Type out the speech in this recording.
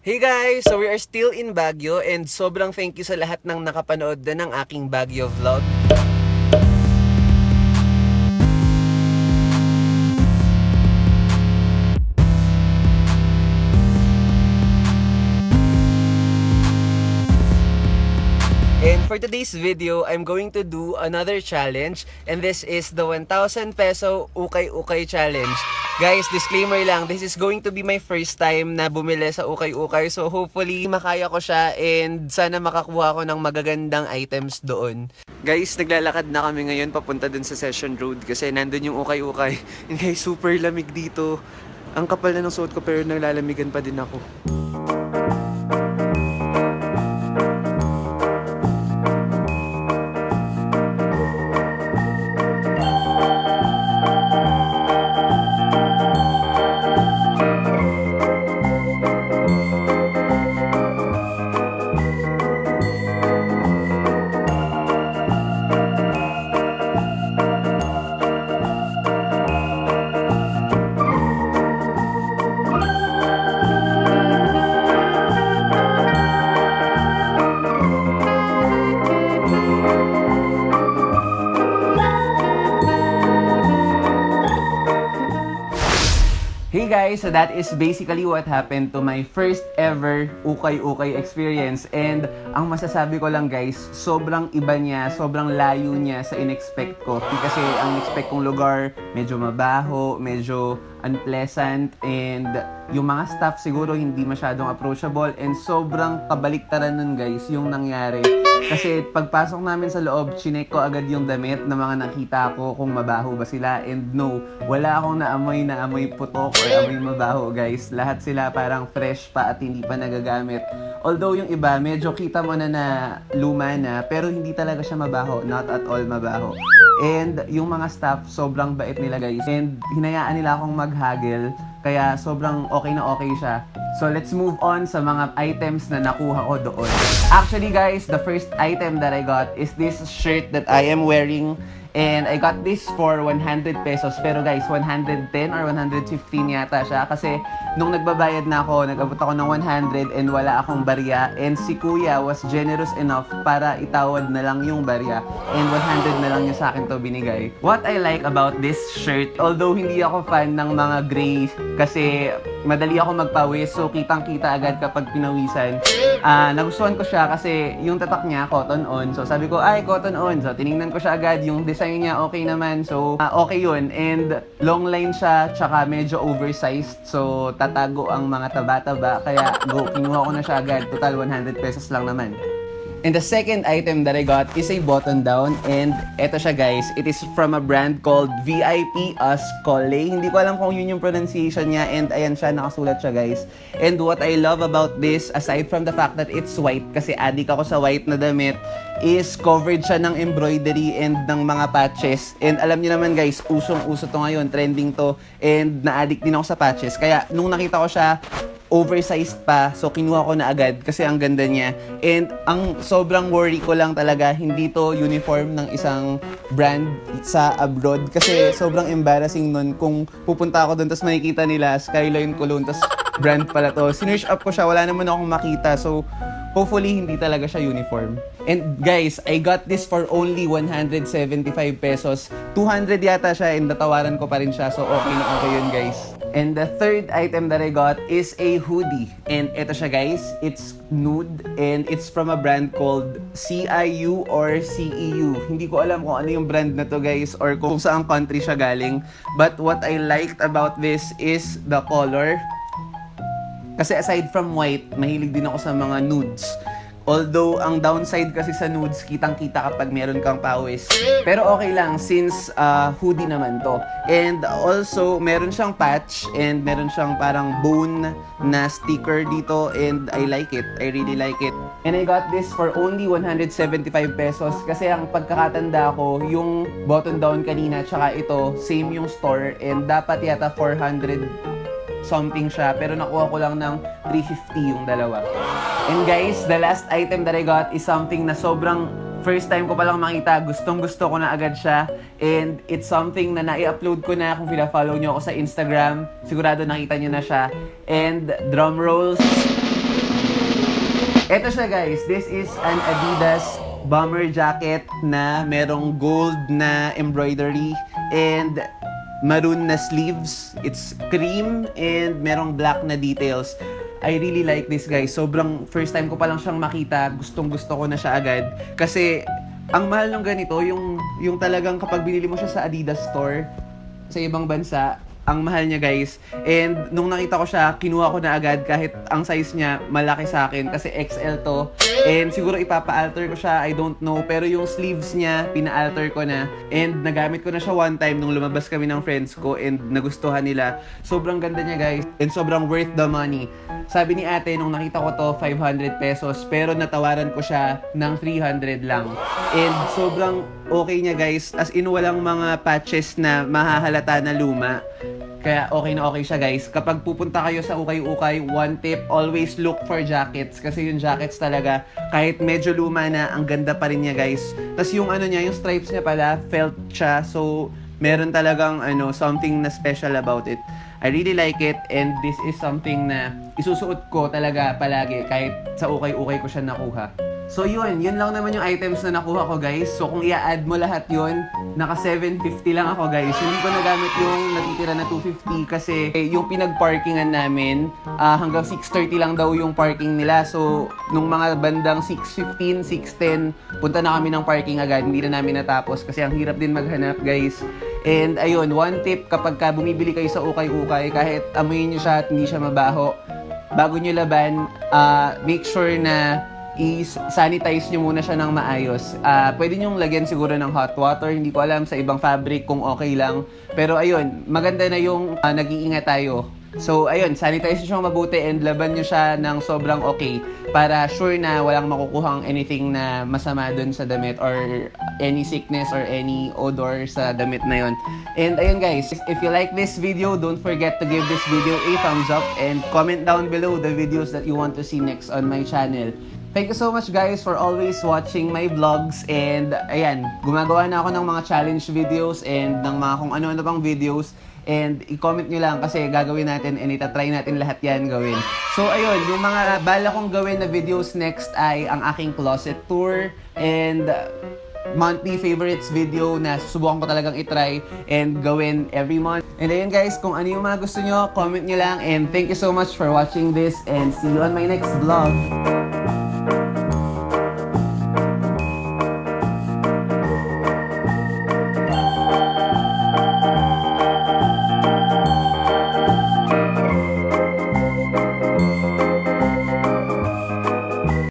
Hey guys! So we are still in Baguio and sobrang thank you sa lahat ng nakapanood na ng aking Baguio vlog. And for today's video, I'm going to do another challenge, and this is the 1,000 peso ukay-ukay challenge. Guys, disclaimer lang, this is going to be my first time na bumili sa ukay-ukay, so hopefully makaya ko siya and sana makakuha ko ng magagandang items doon. Guys, naglalakad na kami ngayon papunta dun sa Session Road kasi nandun yung ukay-ukay. And guys, super lamig dito. Ang kapal na ng suot ko pero naglalamigan pa din ako. Hey guys, so that is basically what happened to my first ever ukay-ukay experience. And ang masasabi ko lang guys, sobrang iba niya, sobrang layo niya sa in-expect ko. Kasi ang expect kong lugar, medyo mabaho, medyo unpleasant, and yung mga staff siguro hindi masyadong approachable, and sobrang kabaliktaran nun guys yung nangyari. Kasi pagpasok namin sa loob, chinek ko agad yung damit na mga nakita ko kung mabaho ba sila, and no, wala akong naamoy putok or amoy mabaho guys. Lahat sila parang fresh pa at hindi pa nagagamit. Although yung iba, medyo kita mo na luma na, pero hindi talaga siya mabaho, not at all mabaho. And yung mga staff, sobrang bait nila guys. And hinayaan nila akong maghagil, kaya sobrang okay na okay siya. So let's move on sa mga items na nakuha ko doon. Actually guys, the first item that I got is this shirt that I am wearing. And I got this for 100 pesos. Pero guys, 110 or 115 yata siya. Kasi nung nagbabayad na ako, nag-abot ako ng 100 and wala akong barya. And si kuya was generous enough para itawad na lang yung barya. And 100 na lang niya sa akin to binigay. What I like about this shirt, although hindi ako fan ng mga gray kasi madali ako magpawis, so kitang-kita agad kapag pinawisan. Nagustuhan ko siya kasi yung tatak niya, cotton on. So sabi ko, ay, cotton on. So tiningnan ko siya agad, yung design niya okay naman. So okay yun. And long line siya, tsaka medyo oversized. So tatago ang mga taba-taba. Kaya go, kinuha ko na siya agad. Total 100 pesos lang naman. And the second item that I got is a button down, and eto siya guys, it is from a brand called VIP Ascole. Hindi ko alam kung yun yung pronunciation niya, and ayan siya, nakasulat siya guys. And what I love about this, aside from the fact that it's white, kasi addict ako sa white na damit, is covered siya ng embroidery and ng mga patches. And alam niyo naman guys, usong-uso to ngayon, trending to, and na-addict din ako sa patches. Kaya nung nakita ko siya, oversized pa, so kinuha ko na agad kasi ang ganda niya. And ang sobrang worry ko lang talaga, hindi to uniform ng isang brand sa abroad kasi sobrang embarrassing nun kung pupunta ako doon tapos makikita nila Skyline Cologne tapos brand pala to. Sinearch up ko siya, wala naman akong makita, so hopefully hindi talaga siya uniform. And guys, I got this for only 175 pesos. 200 yata siya and natawaran ko pa rin siya, so okay na okay yun guys. And the third item that I got is a hoodie. And ito siya guys, it's nude and it's from a brand called CIU or CEU. Hindi ko alam kung ano yung brand na to guys or kung saan country siya galing. But what I liked about this is the color. Kasi aside from white, mahilig din ako sa mga nudes. Although, ang downside kasi sa nudes, kitang-kita kapag meron kang pawis. Pero okay lang, since hoodie naman to. And also, meron siyang patch and meron siyang parang bone na sticker dito. And I like it. I really like it. And I got this for only 175 pesos. Kasi ang pagkakatanda ko, yung button down kanina, tsaka ito, same yung store. And dapat yata 400 something siya, pero nakuha ko lang ng 350 yung dalawa. And guys, the last item that I got is something na sobrang first time ko palang makita, gustong-gusto ko na agad siya. And it's something na nai-upload ko na kung pina-follow nyo ako sa Instagram. Sigurado nakita nyo na siya. And drum rolls. Eto siya guys, this is an Adidas bomber jacket na merong gold na embroidery and maroon na sleeves. It's cream and merong black na details. I really like this guys. Sobrang first time ko pa lang siyang makita. Gustong gusto ko na siya agad. Kasi ang mahal ng ganito, yung talagang kapag binili mo siya sa Adidas store sa ibang bansa, ang mahal niya guys. And nung nakita ko siya, kinuha ko na agad kahit ang size niya malaki sa akin kasi XL to. And siguro ipapa-alter ko siya, I don't know. Pero yung sleeves niya, pina-alter ko na. And nagamit ko na siya one time nung lumabas kami ng friends ko and nagustuhan nila. Sobrang ganda niya guys. And sobrang worth the money. Sabi ni ate, nung nakita ko to, 500 pesos. Pero natawaran ko siya ng 300 lang. And sobrang okay niya guys. As in, walang mga patches na mahahalata na luma. Kaya okay na okay siya guys. Kapag pupunta kayo sa ukay-ukay, one tip, always look for jackets. Kasi yung jackets talaga, kahit medyo luma na, ang ganda pa rin niya guys. Tapos yung ano niya, yung stripes niya pala, felt siya. So, meron talagang something na special about it. I really like it and this is something na isusuot ko talaga palagi kahit sa ukay-ukay ko siya nakuha. So yun lang naman yung items na nakuha ko guys. So kung i-add mo lahat yun, naka 750 lang ako guys. Hindi ko nagamit yung natitira na 250 kasi yung pinag-parkingan namin hanggang 6:30 lang daw yung parking nila. So nung mga bandang 6:15, 6:10, punta na kami ng parking agad. Hindi na namin natapos kasi ang hirap din maghanap guys. And ayun, one tip kapag ka bumibili kayo sa ukay-ukay, kahit amuyin nyo siya at hindi siya mabaho, bago nyo laban, make sure na i-sanitize nyo muna siya ng maayos. Pwede nyo lagyan siguro ng hot water. Hindi ko alam sa ibang fabric kung okay lang. Pero ayun, maganda na yung nag-iingat tayo. So ayun, sanitize nyo siyang mabuti and laban nyo siya ng sobrang okay para sure na walang makukuhang anything na masama dun sa damit or any sickness or any odor sa damit na yon. And ayun guys, if you like this video, don't forget to give this video a thumbs up and comment down below the videos that you want to see next on my channel. Thank you so much guys for always watching my vlogs and ayan, gumagawa na ako ng mga challenge videos and ng mga kung ano-ano pang videos and i-comment nyo lang kasi gagawin natin and itatry natin lahat yan gawin. So ayun, yung mga bala kong gawin na videos next ay ang aking closet tour and monthly favorites video na susubukan ko talagang itry and gawin every month. And ayun guys, kung ano yung mga gusto nyo, comment nyo lang and thank you so much for watching this and see you on my next vlog.